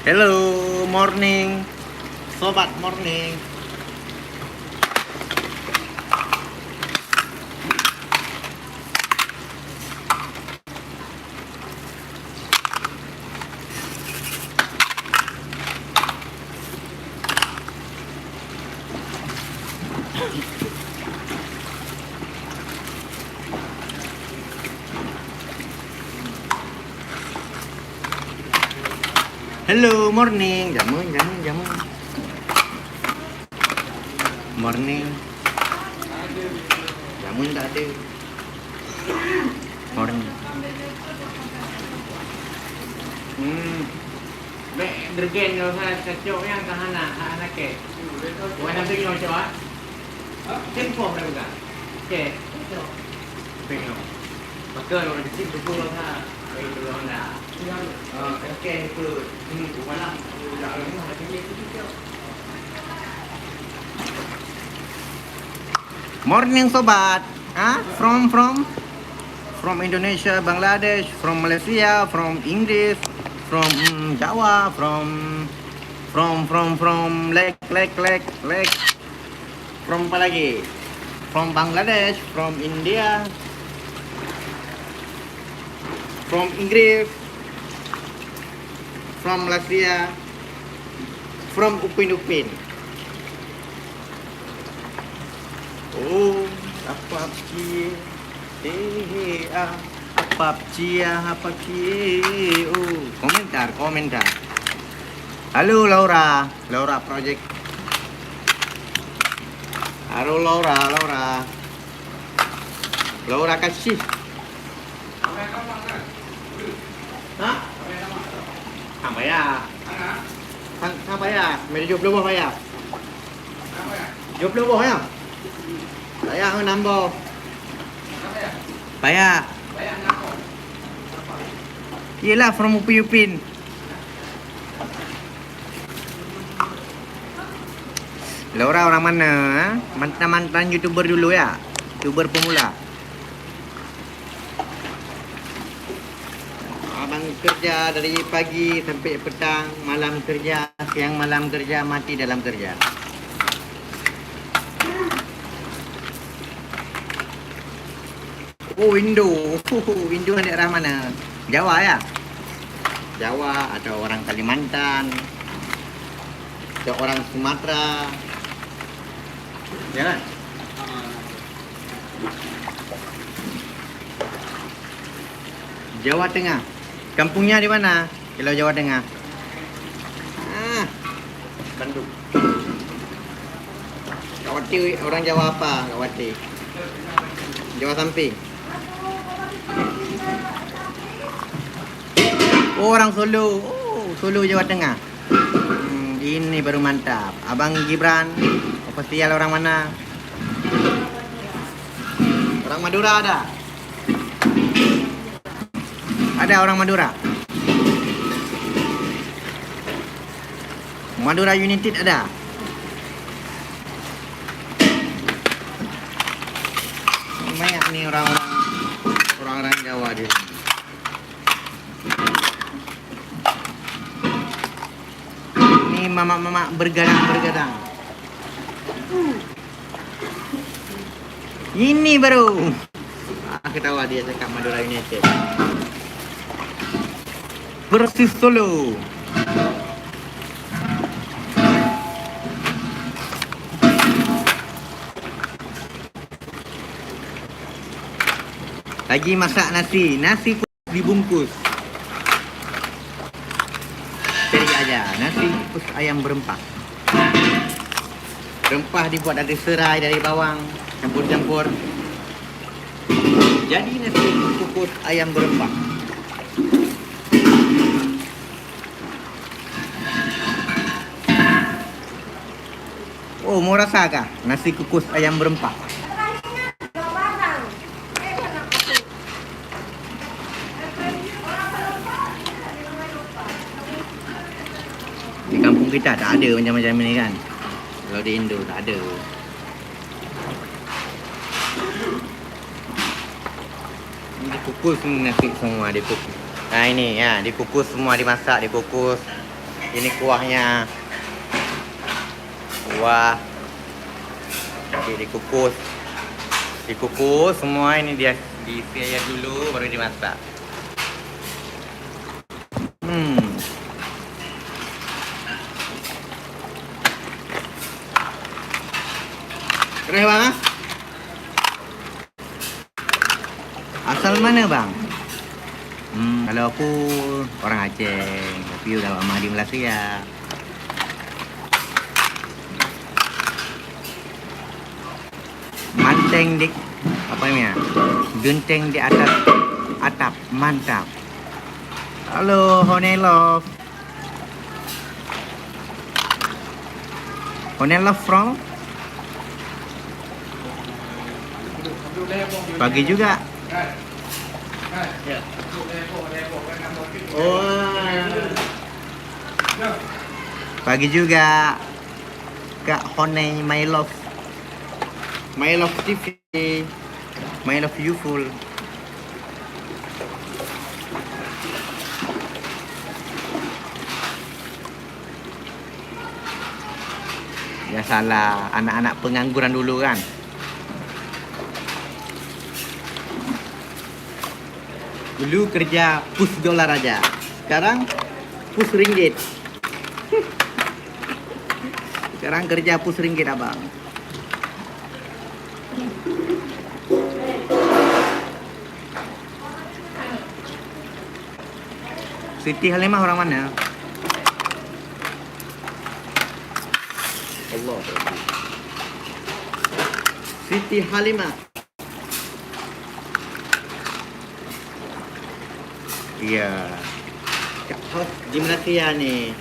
Hello, morning. Sobat morning. Hello, morning. Jamun. Morning. Jamun tak ada. Morning. Baik, dergen kalau saya cocok yang tahan anak ke. Bukan nanti kita coba. Tempo mereka. Okey. Tengok. Maka orang di sini tu lah. Baik tu lah. Okey itu. Malam. Dah lama dah pilih tu. Morning sobat. From Indonesia, Bangladesh, from Malaysia, from Inggris, from Jawa, from Lake. From apa lagi? From Bangladesh, from India, from Inggris, from Malaysia, from Upin. Oh, apa cie? Apa cie? Oh, komentar. Halo Laura Project. Halo Laura kasih. Hah? Apa ya? Apa ya? Mari jawab dulu ya. Jawab dulu ya. Saya nambah. Payah. Yelah from Upin. Laura orang mana? Mantan YouTuber dulu ya? YouTuber pemula. Abang kerja dari pagi sampai petang, malam kerja, siang malam kerja, mati dalam kerja. Oh, Indo daerah mana? Jawa ya? Jawa atau orang Kalimantan? Atau orang Sumatera? Ya kan? Jawa Tengah. Kampungnya di mana? Kalau Jawa Tengah. Bandung. Kawati orang Jawa apa? Kawati. Jawa Samping. Oh, orang Solo. Oh, Solo Jawa Tengah. Ini baru mantap. Abang Gibran, official orang mana? Orang Madura ada? Ada orang Madura? Madura United ada? Banyak nih orang-orang Jawa di sini. Ini mama bergadang. Ini baru. Ketawa dia cakap Madura United. Persis Solo. Lagi masak nasi dibungkus. Cari aja nasi kukus ayam berempah. Rempah dibuat dari serai, dari bawang, campur. Jadi nasi kukus ayam berempah. Oh, mau rasa kah nasi kukus ayam berempah? Di kampung kita tak ada macam-macam ini kan. Kalau di Indo tak ada. Dikukus nasi semua dikukus. Nah ini ya, dikukus semua, dimasak, dikukus. Ini kuahnya. Kuah. Oke, dikukus. Dikukus semua ini dia diisi air dulu baru dimasak. Keren bang? Asal mana bang? Kalau aku orang Aceh, tapi udah lama di Malaysia. Manteng di apa namanya? Genteng di atas atap, mantap. Halo, Honelov. Honelov from? Pagi juga. Oh. Pagi juga. Kak Honey, my love. My love TV. My love you full. Biasalah anak-anak pengangguran dulu kan. Dulu kerja pus dolar aja. Sekarang pus ringgit. Sekarang kerja pus ringgit abang. Siti Halimah orang mana? Allah. Siti Halimah. Iya. Host di Malaysia nih.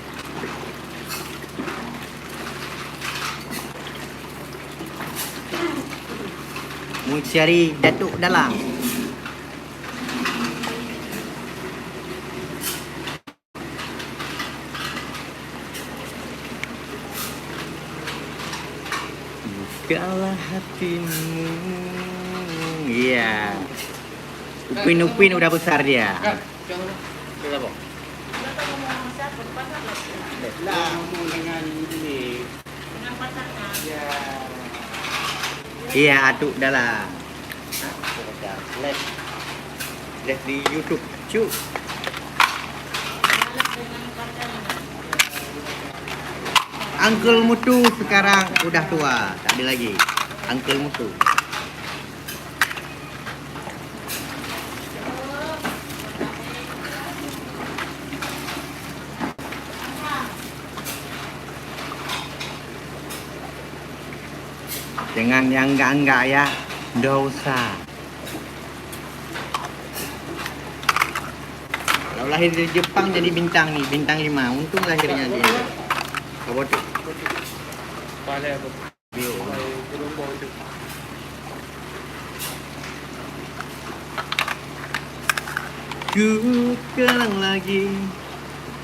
Mau cari Datuk Dalang. Bukalah hatimu. Iya. Upin-upin udah besar dia. Coba, Bang. Lah, ngomong dengan ini. Dengan pacarnya. Ya. Iya, Atuk Dalang. Lihat di YouTube, cu. Uncle Mutu sekarang udah tua, tak ada lagi. Uncle Mutu. Jangan yang enggak ya, dosa. Kalau lahir di Jepang jadi bintang nih, bintang 5. Untung lahirnya di apa tuh? Pada aku. Bio. Ku kenang lagi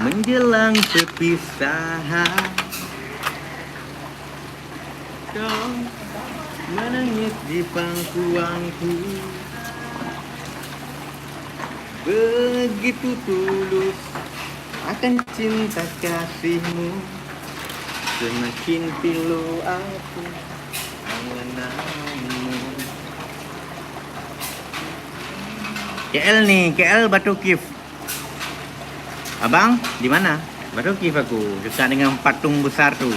menjelang perpisahan. Kau menangis di pangkuanku, begitu tulus akan cinta kasihmu. Semakin pilu aku mengenalmu. KL nih, KL Batu Kif. Abang, di mana? Batu Kif aku, dekat dengan patung besar tuh.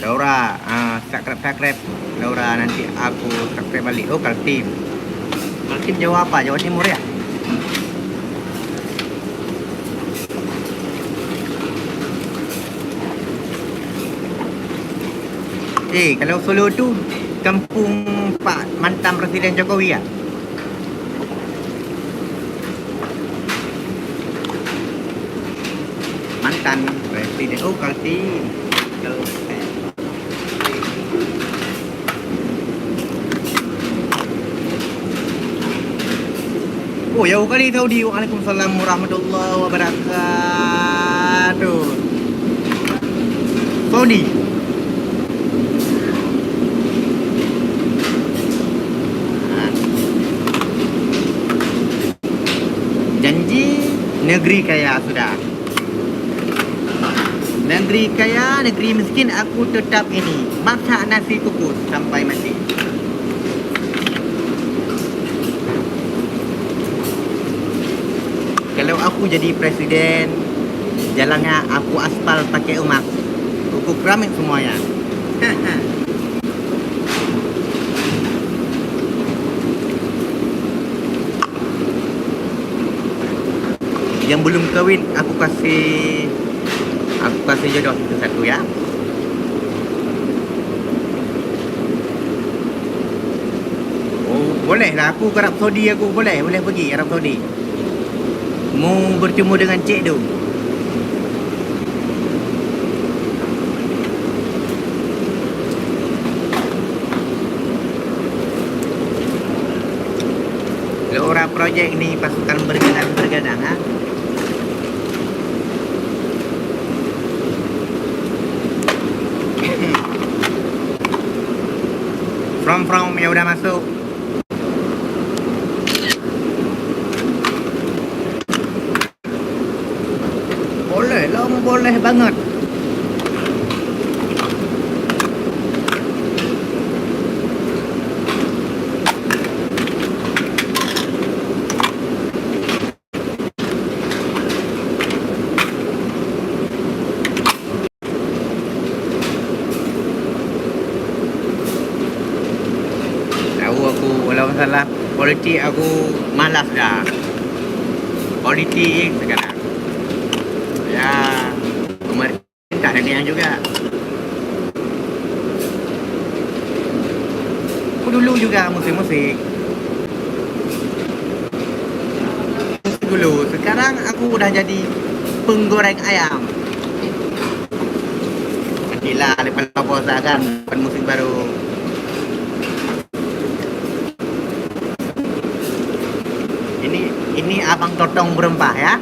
Laura, subscribe Laura, nanti aku subscribe balik. Oh, Kaltim. Kaltim Jawa apa? Jawa Timur ya? Kalau Solo tu kampung Pak mantan Presiden Jokowi ya? Mantan Presiden. Oh, Kaltim. Oh, jauh kali Saudi. Waalaikumsalam warahmatullahi wabarakatuh. Saudi. Janji negeri kaya sudah. Negeri kaya, negeri miskin, aku tetap ini. Masak nasi kukus sampai mati. Kalau aku jadi presiden, jalannya aku aspal pakai emas. Aku keramik semuanya. Yang belum kawin aku kasih jodoh satu ya. Oh, boleh lah aku ke Arab Saudi, aku boleh pergi Arab Saudi. Mau bertemu dengan cik tu. Kalau orang projek ni pasukan bergadang ha. From yang udah masuk. Boleh lah, boleh banget. Kalau masalah politik aku malas dah. Politik sekarang ya pemerintah negara juga. Aku dulu juga musik dulu. Sekarang aku udah jadi penggoreng ayam. Gila, lepas puasa kan musik baru. Ini abang totong berempah ya.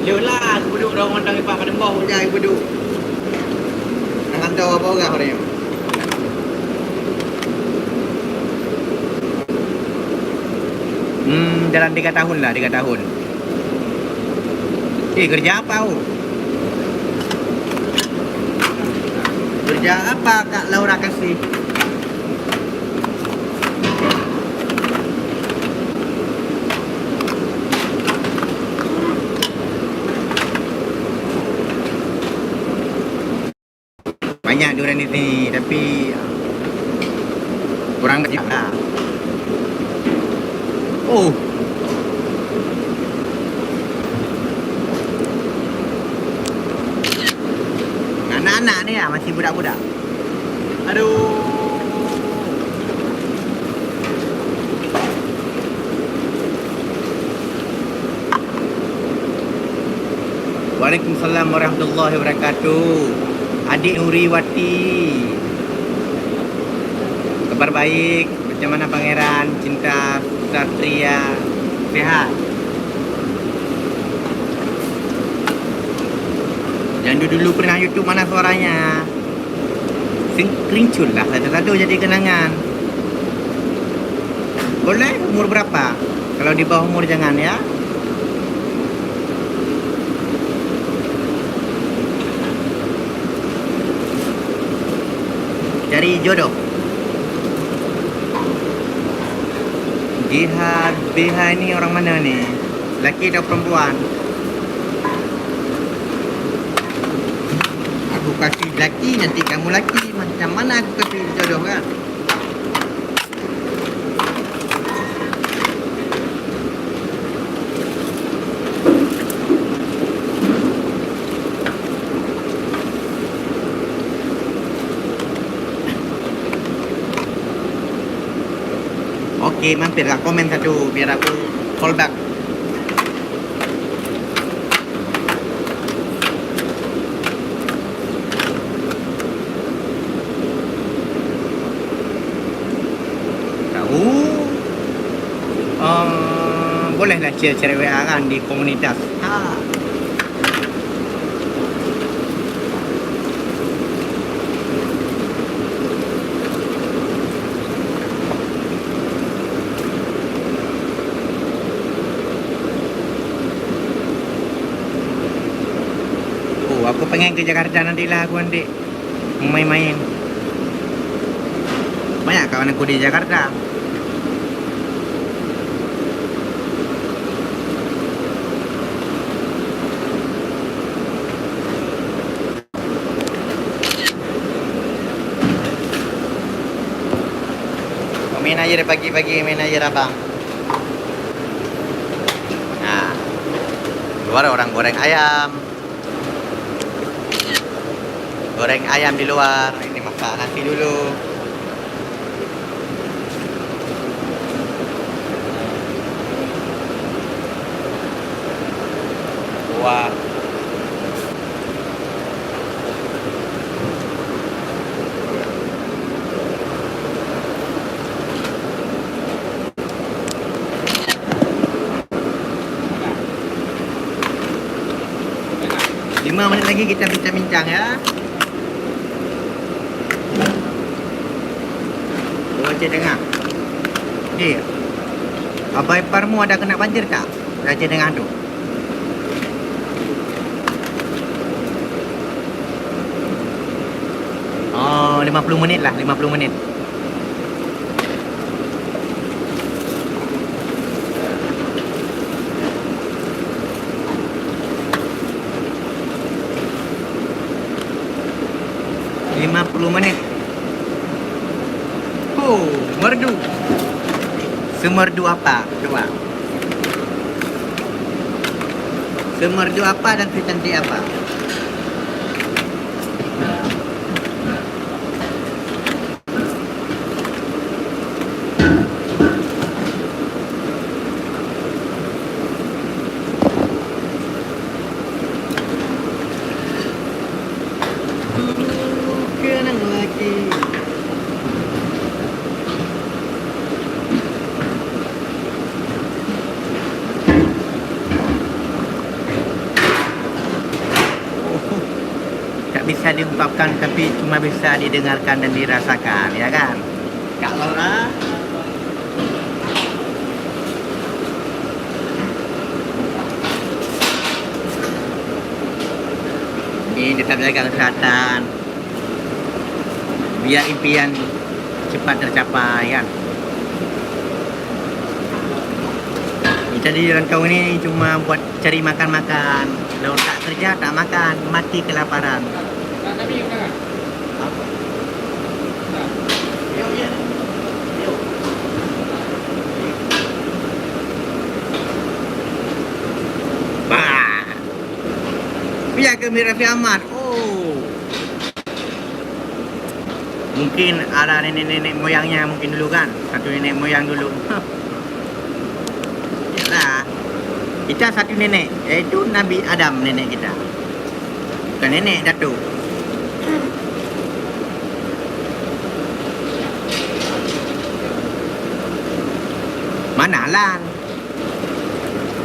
Yolah, aku duduk orang mandang ipak pada bawah je aku duduk. Jangan tahu apa orang orangnya. Dalam 3 tahun lah, 3 tahun. Kerja apa kau? Kerja apa Kak Laura kasih? Banyak durian di sini, tapi kurang kecil lah. Oh, anak-anak ni lah, masih budak-budak. Aduh. Waalaikumsalam warahmatullahi wabarakatuh. Adik Nuriwati, kabar baik? Macam mana pangeran? Cinta Satria sehat? Yang dulu pernah YouTube mana suaranya? Kerincul lah satu-satu jadi kenangan. Boleh? Umur berapa? Kalau di bawah umur jangan ya. Cari jodoh. Jihad BH ini orang mana nih? Laki atau perempuan? Aku kasih laki, nanti kamu laki. Macam mana aku kasih jodoh kan? Okey, mampirlah komen satu biar aku call back. Tahu? share WA kan di komunitas. Aku pengen ke Jakarta nanti lah aku nanti main-main. Banyak kawan aku di Jakarta. Main aja deh pagi-pagi, main aja abang. Nah, luar orang goreng ayam. Goreng ayam di luar. Ini masak nasi dulu. Wah. Lima menit lagi kita bincang-bincang ya. Raja Dengah. Iya. Abai Parmu ada kena banjir tak? Raja Dengah tu. Oh, 50 menit lah, 50 menit. Menit. Oh, merdu. Semerdu apa? Coba. Semerdu apa dan secantik apa? Bisa diungkapkan tapi cuma bisa didengarkan dan dirasakan, ya kan? Kak Laura. Ini tetap jaga kesehatan biar impian cepat tercapai, kan? Kita di rantau ini cuma buat cari makan-makan. Kalau tak kerja tak makan, mati kelaparan. Biar ke Raffi Ahmad. Oh, mungkin ada nenek-nenek moyangnya mungkin dulu kan, satu nenek moyang dulu. Yalah, kita satu nenek, yaitu Nabi Adam nenek kita, bukan nenek Datuk. Mana lah,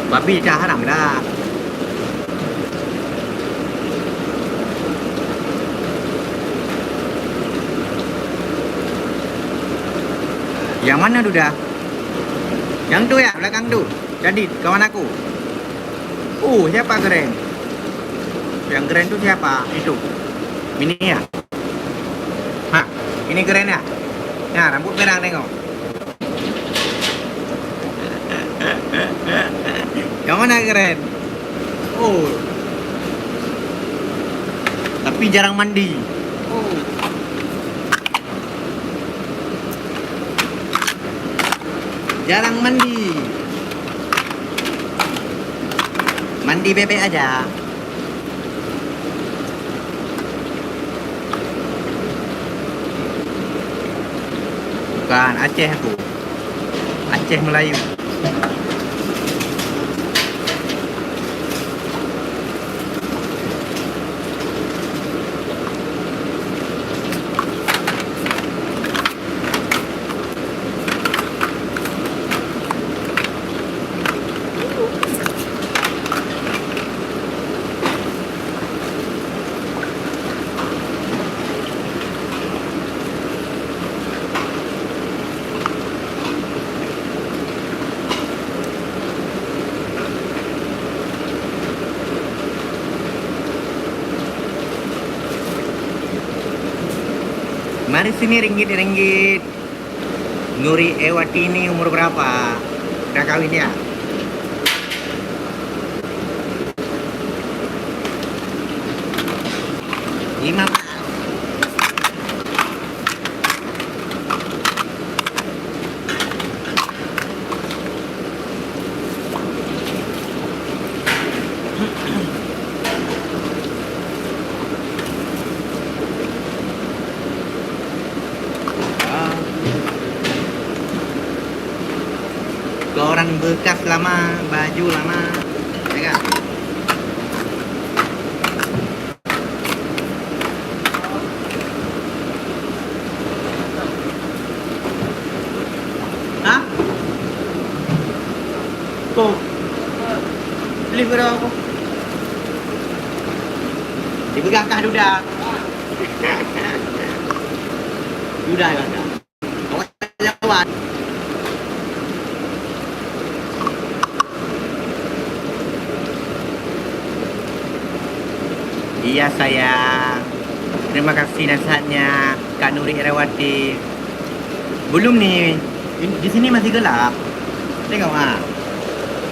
babi dah haram dah. Yang mana tu dah? Yang tu ya, belakang tu. Jadi kawan aku. Siapa keren? Yang keren tu siapa? Itu. Ini ya. Ha, ini keren ya? Ya, rambut merah tengok. Yang mana keren? Tapi jarang mandi. Jarang mandi. Mandi bebek aja. Bukan Aceh aku. Aceh Melayu. Mari sini ringgit. Nuri Ewati ini umur berapa? Udah kawin ya? Lima. Orang bekas lama, baju lama, ya kan? Hah? Kok? Beli berapa kok? Dipegang kah duda? Duda ya kan? Kau jawab. Iya sayang. Terima kasih nasihatnya Kak Nuri Erawati. Belum nih. Di sini masih gelap. Tengok ah.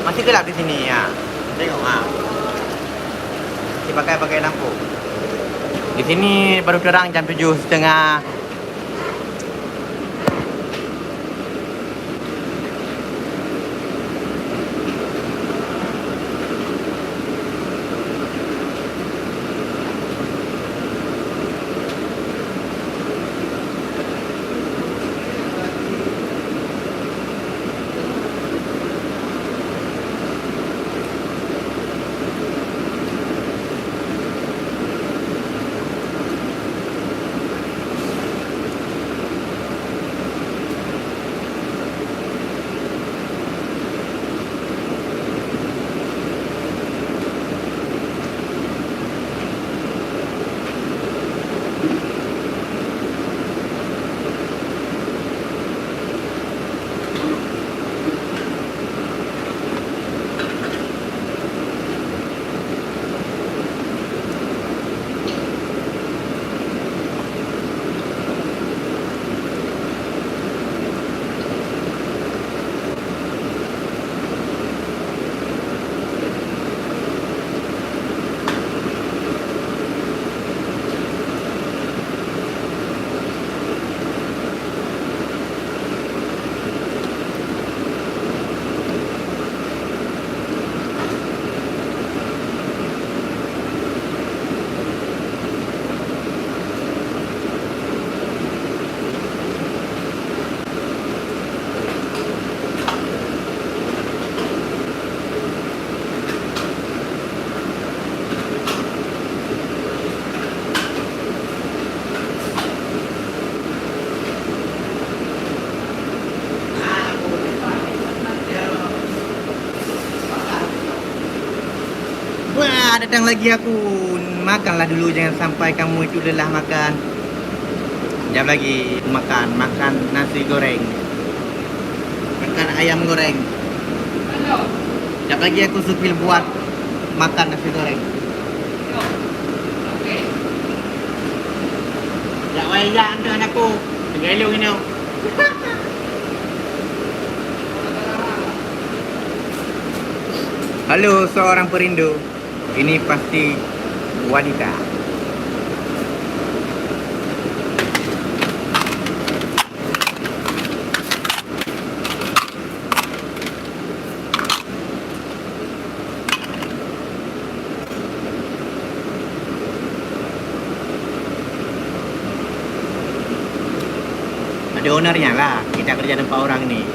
Masih gelap di sini ya. Tengok ah. Masih pakai lampu. Di sini baru terang jam 7:30. Wah, datang lagi aku. Makanlah dulu, jangan sampai kamu itu lelah makan. Jam lagi makan nasi goreng. Makan ayam goreng. Jam lagi aku supil buat makan nasi goreng. Ya wajah untuk anakku. Tinggal ini. Halo seorang perindu. Ini pasti wanita. Ada ownernya lah. Kita kerja 4 orang nih.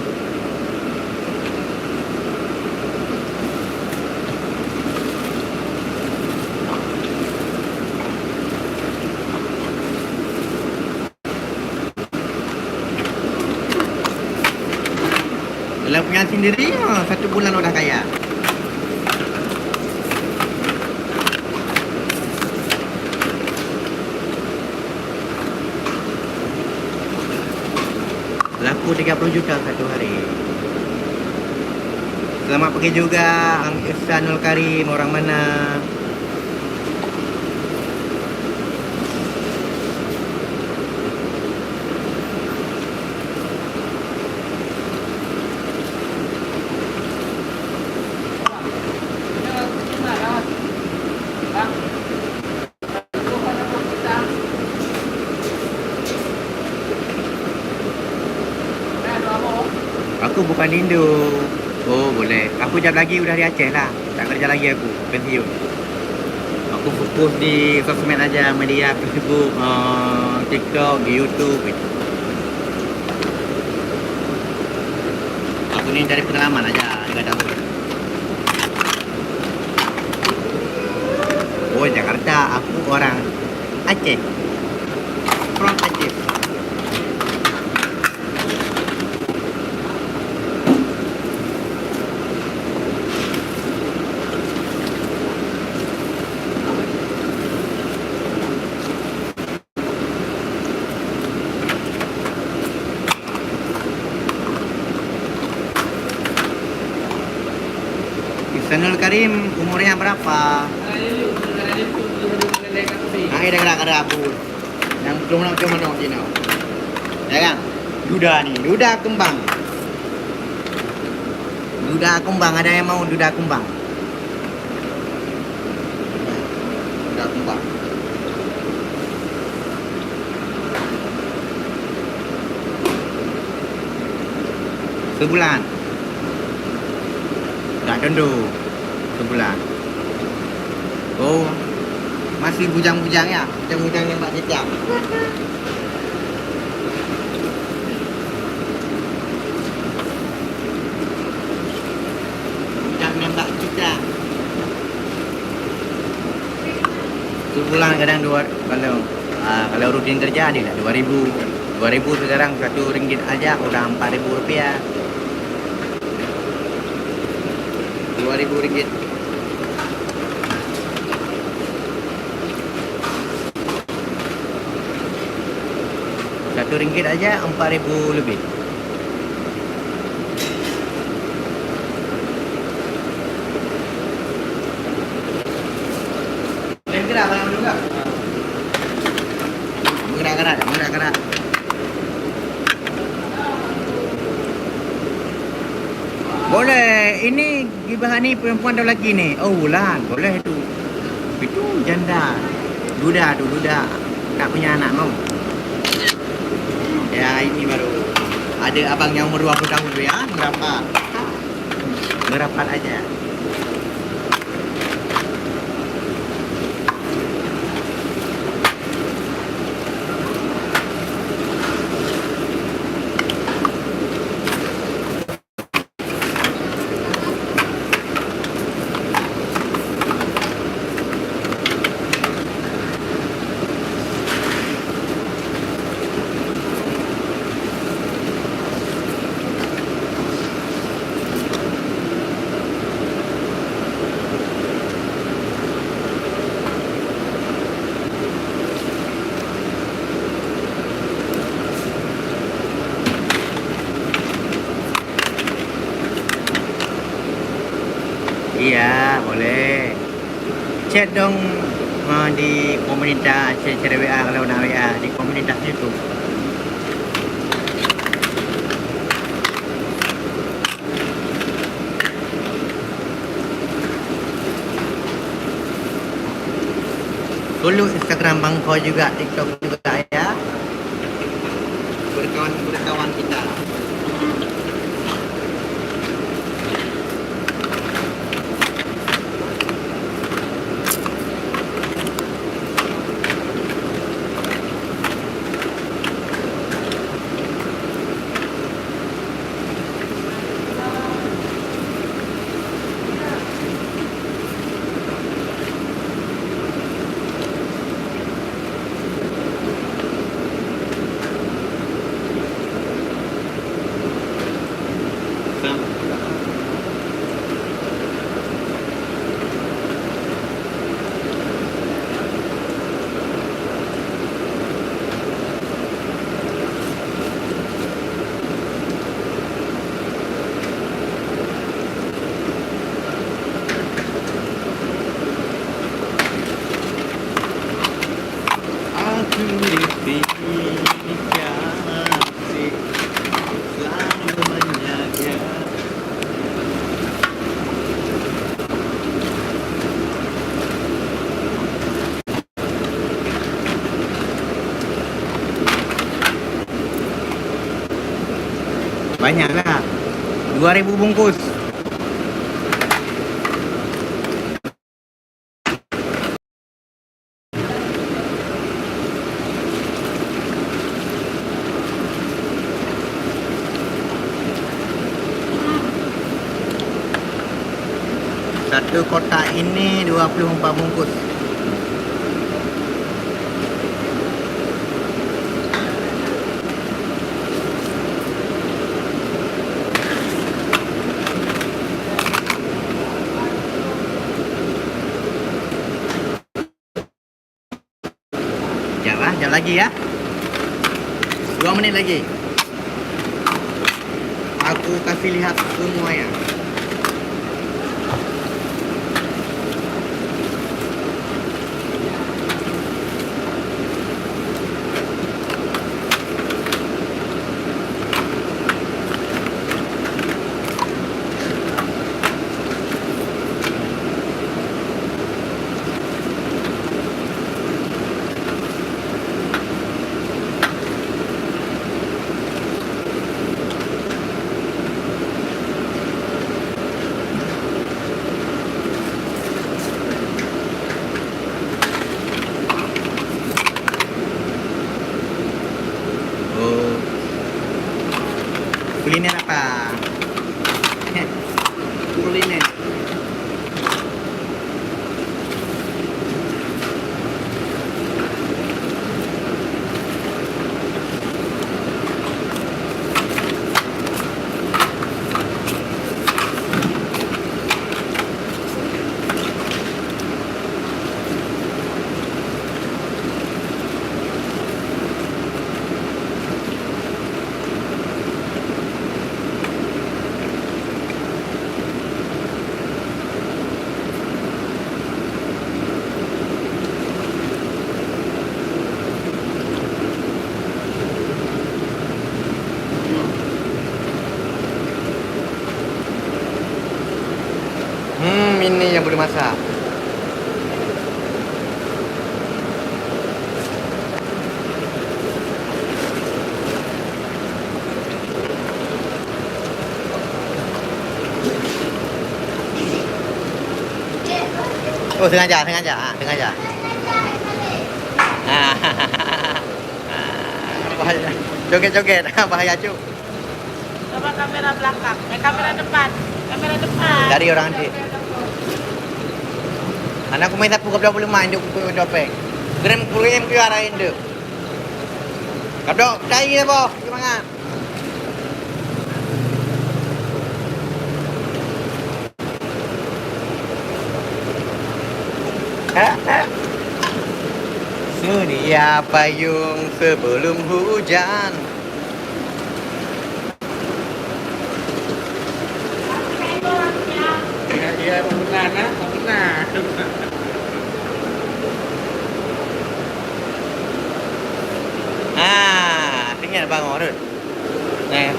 Kalau punya sendiri, 1 bulan udah kaya. Laku 30 juta satu hari. Selamat pagi juga Ang Ihsanul Karim, orang mana? bukan Indo. Oh boleh. Aku jap lagi udah di Aceh lah. Tak kerja lagi aku. Pensiun. Aku fokus di sosmed aja, media Facebook, TikTok, di YouTube gitu. Aku ni dari pengalaman aja, enggak tahu. Oh Jakarta, aku orang Aceh. From Aceh. Ihsanul Karim umurnya berapa? Nah, ini gara-gara aku. Yang cuma Cina. Ya kan? Duda nih, duda kembang. Duda kembang, ada yang mau duda kembang? Duda kembang. Sebulan. Tak tentu. Sebulan. Oh, masih bujang-bujang ya? Bujang-bujang yang Mbak Cicak. Bujang yang Mbak Cicak. Sebulan kadang dua, kalau rutin kerja nih lah 2000. 2000 sekarang RM1 aja udah Rp4.000. RM2.000. RM1 aja Rp4.000 lebih. Gerak kalau juga. Menggerak. Boleh. Ini gibah ni perempuan atau lelaki ni? Oh, Wulan. Boleh tu. Itu janda. Duda. Tak punya anak mau. Ya, ini baru. Ada abang yang umur 20 tahun tu ya. Merapat aja. Iya, boleh. Chat dong di komunitas share WA kalau nak WA di komunitas itu. Follow Instagram Bang Ko juga, TikTok juga ya. Berkawan kita. Banyak lah. 2.000 bungkus. Satu kotak ini 24 bungkus. Sekejap lagi ya. 2 menit lagi. Aku kasih lihat semuanya. Kuliner apa? Kuliner. Ini yang boleh masak. Oh, sengaja. Bahaya. Joget-joget, bahaya cu. Coba kamera belakang, kamera depan. Dari orang nanti. Anak aku main sapu kau boleh main dia aku dopeng. Gerem ku arahin dia. Kau cai dia boh, gimana? Sedia payung sebelum hujan. Iya, benar. Tinggal bang orang. Nih.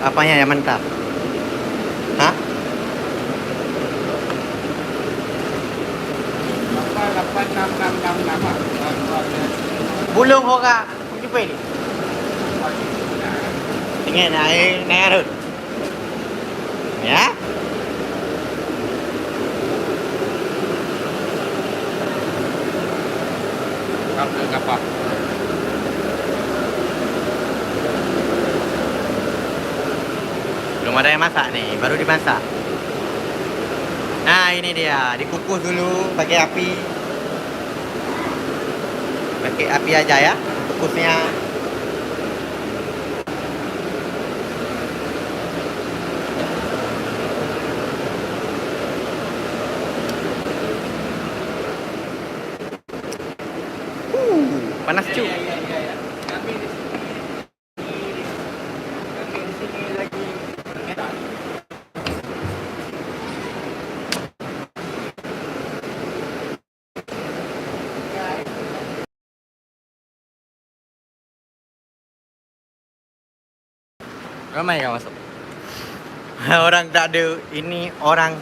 Apanya yang mantap? Hah? 8666. Bulung hoka, jumpa ni. Tinggal naik arut. Ya? Apa? Belum ada yang masak nih, baru dimasak. Nah, ini dia, dikukus dulu pakai api. Pakai api aja ya, kukusnya. Panas cu. Ramai kan masuk? Orang tak ada. Ini orang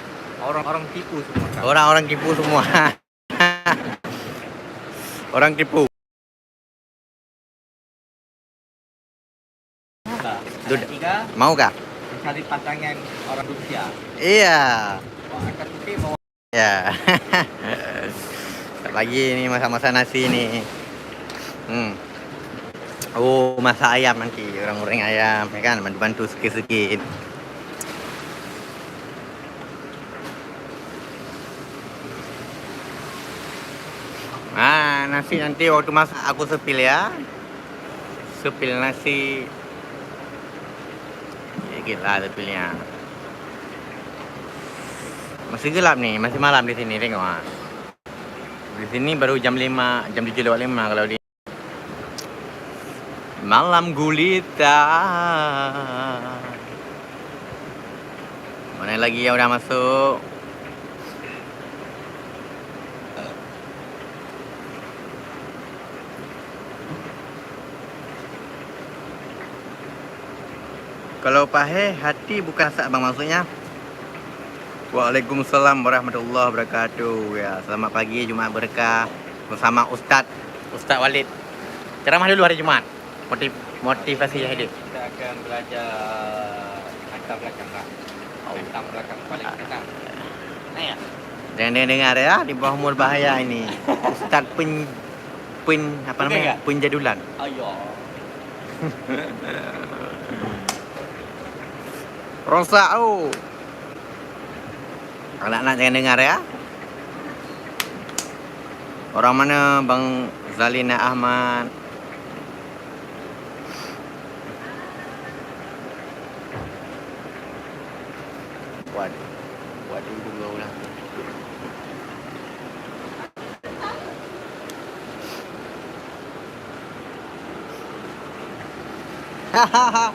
tipu semua. Orang tipu semua. Orang tipu. Tiga, Mau kah? mencari pasangan orang Rusia. Iya. Wah, angkat putih bawa. Ya. Lagi ni masak-masak nasi ni. Oh, masak ayam nanti. Orang goreng ayam, ya kan? Bantu-bantu sikit-sikit. Nasi nanti waktu masak aku sepil ya. Sepil nasi. Sikit lah sepilnya. Masih gelap nih, masih malam di sini, tengok Di sini baru jam 5, jam 7:05 kalau di malam gulita. Mana lagi yang udah masuk? Kalau pahe hati bukan rasa abang maksudnya. Waalaikumsalam warahmatullahi wabarakatuh. Ya, selamat pagi Jumat berkah bersama Ustaz Walid. Ceramah dulu hari Jumat. Motivasi hidup. Kita akan belajar latar belakang lah. Latar belakang paling kenal. Nah ya. Jangan dengar ya, di bawah umur bahaya ini. Ustaz apa namanya? Penjadulan. Ayo. Rosa anak-anak jangan dengar ya. Orang mana Bang Zalina Ahmad? Waduh bunga ulang. Hahaha.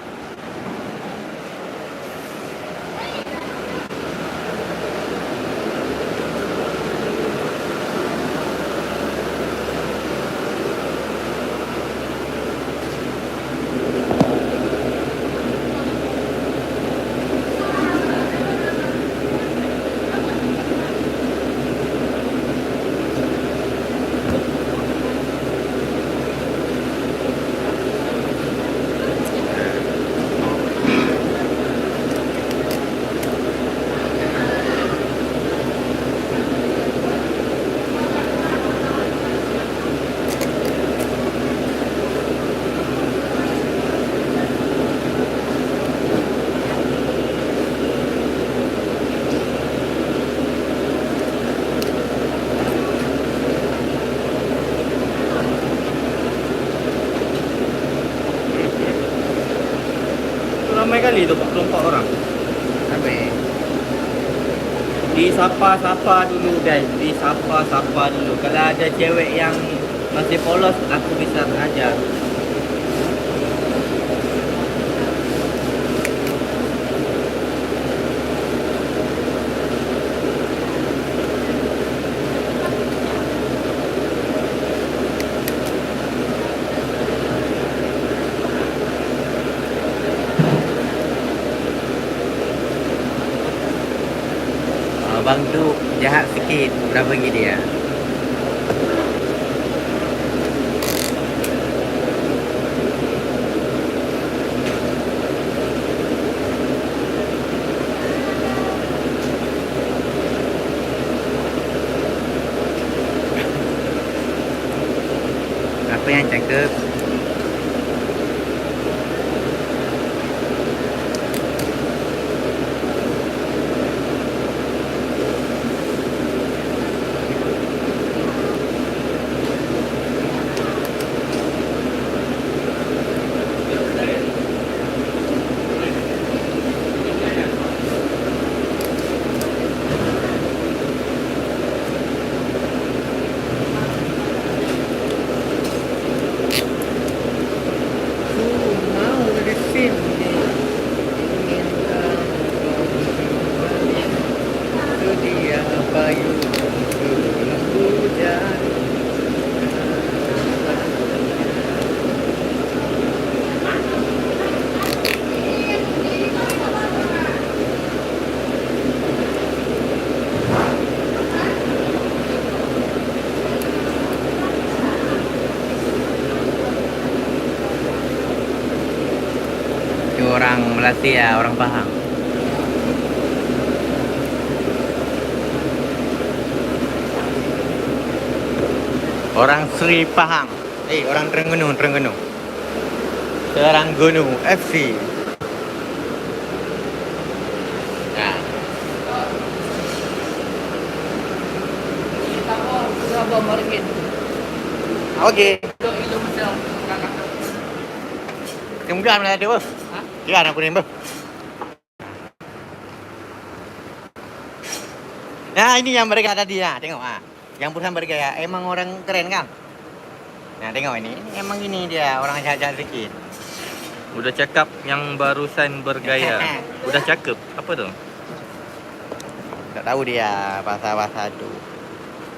Ramai kali tu 44 orang. Ramai. Disapa-sapa dulu guys. Disapa-sapa dulu. Kalau ada cewek yang masih polos, aku bisa ajar. Abang tu jahat sikit. Berapa bagi dia? Apa yang cakap? rahasia orang Pahang. Orang Sri Pahang. Orang Trengganu. Terengganu FC. Nah, okey. Kemudian mana dia? Dia anak kuning, Nah, ini yang mereka tadi ya, tengok Yang perusahaan bergaya emang orang keren kan? Nah, tengok ini emang ini dia orang jahat-jahat sikit. Udah cakap yang barusan bergaya. Udah cakep. Apa tu? Tak tahu dia bahasa-bahasa tu.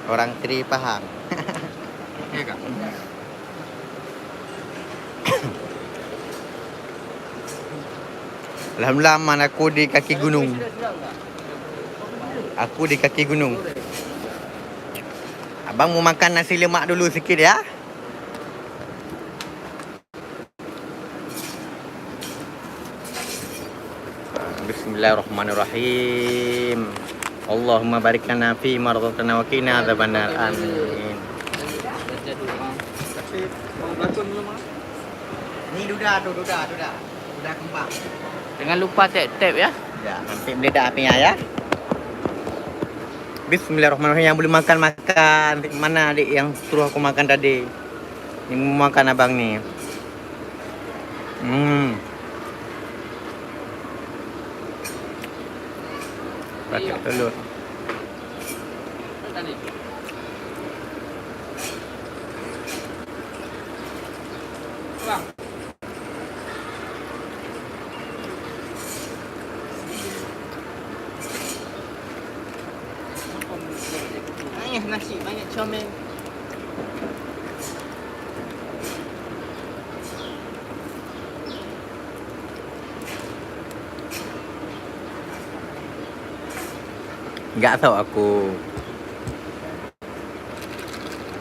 Orang Sri Pahang. Ya kak. Lama-lama aku di kaki gunung. Aku di kaki gunung. Abang mau makan nasi lemak dulu sikit ya. Bismillahirrahmanirrahim. Allahumma barik lana fi ma razaqtana wa qina adzabannar. Amin. Ni duda. Duda kembang. Jangan lupa tap-tap ya. Ya, nanti meledak apinya ya. Bismillahirrahmanirrahim. Yang boleh makan. Mana adik yang suruh aku makan tadi? Ini mau makan abang ni. Pakai telur. Banyak nasi, banyak comel. Enggak tahu aku.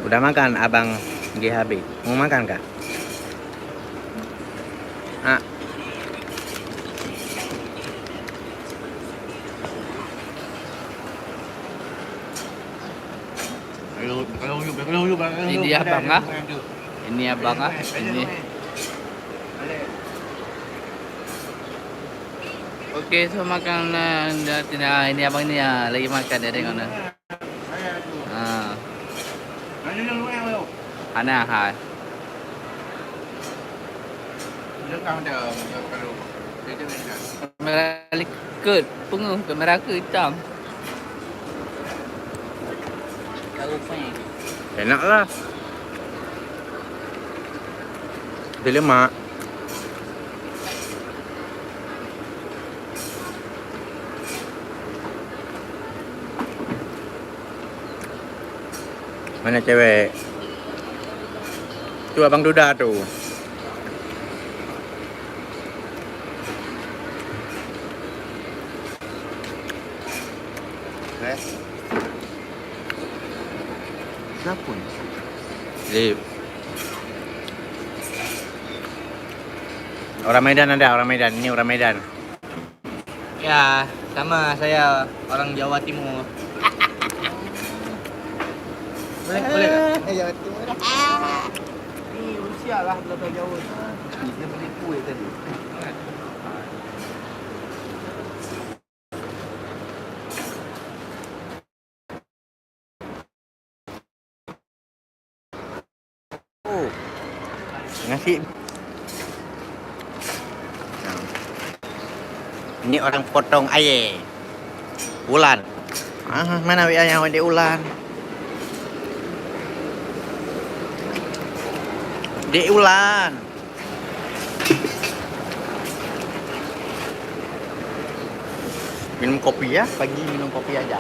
Udah makan abang GHB? Mau makan kah? Ini dia abang Ini abang Ini. Okey, so makan ini abang ni lagi makan dia tengok nah. Ana hai. Kamera liket, penguh kamera ke hitam. Kau faham? Enak lah. Dia lemak. Mana cewek? Tu abang Duda tu. Siapa ni? Lip. Orang Medan ada, orang Medan. Ini orang Medan. Ya, sama saya orang Jawa Timur. Boleh. Jawa Timur. Ni usia lah belakang Jawa. Dia menipu tadi. Nasi. Ini orang potong air. Ulan. Mana yang di ulan? Di ulan. Minum kopi ya, pagi minum kopi aja.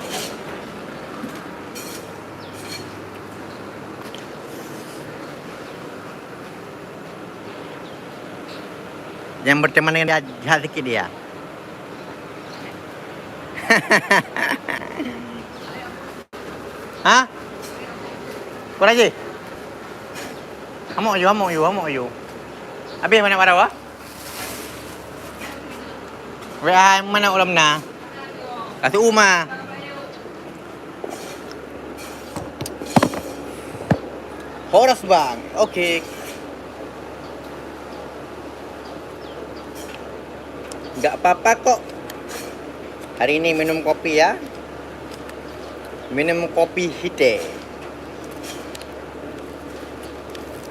Yang berteman dengan dia jahat sikit dia. Hah? Kau lagi? Amok you. Habis mana marah? WA mana ulam na? Kasih Uma. Horas bang, oke. Nggak apa-apa kok. Hari ini minum kopi ya. Minum kopi hite.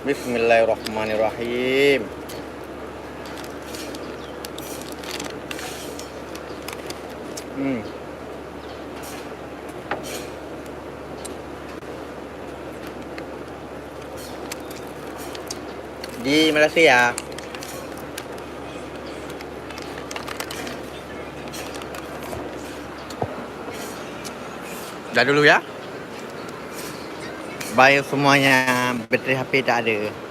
Bismillahirrahmanirrahim. Di Malaysia. Dah dulu ya. Bye semuanya. Bateri HP tak ada.